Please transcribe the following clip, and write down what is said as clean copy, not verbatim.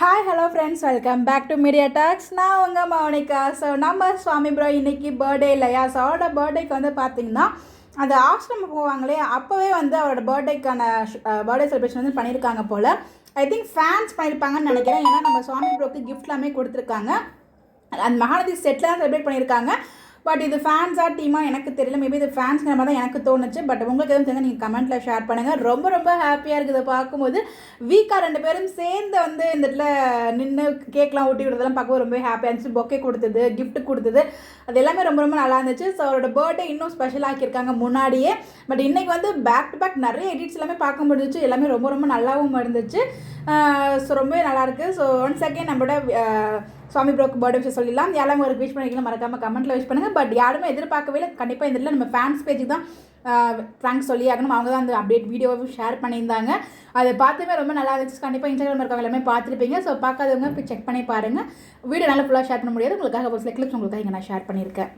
Hi hello friends, welcome back to media talks. நான் உங்கள் Mounika. So நம்ம சுவாமி ப்ரோ இன்றைக்கி பர்த்டே இல்லையா? ஸோ அவரோட பர்த்டேக்கு வந்து பார்த்திங்கன்னா அந்த ஆசிரமம் போவாங்களே அப்போவே வந்து அவரோட பர்த்டேக்கான பர்த்டே செலிப்ரேஷன் வந்து பண்ணியிருக்காங்க போல். ஐ திங்க் ஃபேன்ஸ் பண்ணியிருப்பாங்கன்னு நினைக்கிறேன். ஏன்னா நம்ம சுவாமி ப்ரோக்கு கிஃப்ட் எல்லாமே கொடுத்துருக்காங்க. அந்த மகாநதி செட்டில் தான் செலிப்ரேட் பண்ணியிருக்காங்க. பட் இது ஃபேன்ஸாக டீமாக எனக்கு தெரியல. மேபி இது ஃபேன்ஸ்ங்கிற மாதிரி தான் எனக்கு தோணுச்சு. பட் உங்களுக்கு எதுவும் தெரிஞ்சு நீங்கள் கமெண்ட்டில் ஷேர் பண்ணுங்கள். ரொம்ப ரொம்ப ஹாப்பியாக இருக்குது பார்க்கும்போது. வீக்காக 2 பேரும் சேர்ந்து வந்து இந்த இடத்துல நின்று கேக்லாம் ஊட்டி விடுறதெல்லாம் பார்க்கும்போது ரொம்ப ஹாப்பியாக இருந்துச்சு. பொக்கே கொடுத்தது, கிஃப்ட் கொடுத்தது, அது எல்லாமே ரொம்ப ரொம்ப நல்லா இருந்துச்சு. ஸோ அவரோட பர்த்டே இன்னும் ஸ்பெஷல் ஆக்கியிருக்காங்க முன்னாடியே. பட் இன்றைக்கி வந்து பேக் டு பேக் நிறைய எடிட்ஸ் எல்லாமே பார்க்க முடிஞ்சிச்சு. எல்லாமே ரொம்ப ரொம்ப நல்லாவும் இருந்துச்சு. ஸோ ரொம்பவே நல்லாயிருக்கு. ஸோ ஒன்ஸ் அகேன் நம்மளோட சுவாமி ப்ரோக்கு பர்த்டே விஷயம் சொல்லிடலாம். யாரும் ஒரு விஷ் பண்ணிக்கலாம், மறக்காமல் கமெண்ட்டில் விஷ் பண்ணுங்கள். பட் யாருமே எதிர்பார்க்கவே இல்லை. கண்டிப்பாக இந்த இதில் நம்ம ஃபேன்ஸ் பேஜுக்கு தான் தேங்க்ஸ் சொல்லி ஆகணும். அவங்க தான் அந்த அப்டேட் வீடியோவும் ஷேர் பண்ணியிருந்தாங்க. அதை பார்த்துமே ரொம்ப நல்லா இருந்துச்சு. கண்டிப்பாக இன்ஸ்டாகிராம் இருக்கவங்க எல்லாமே பார்த்துருப்பீங்க. ஸோ பார்க்காதவங்க போய் செக் பண்ணி பாருங்கள். வீடியோ நல்லா ஃபுல்லாக ஷேர் பண்ண முடியாது. உங்களுக்காக ஒரு சில கிளிப்ஸ் உங்களுக்காக இங்கே நான் ஷேர் பண்ணியிருக்கேன்.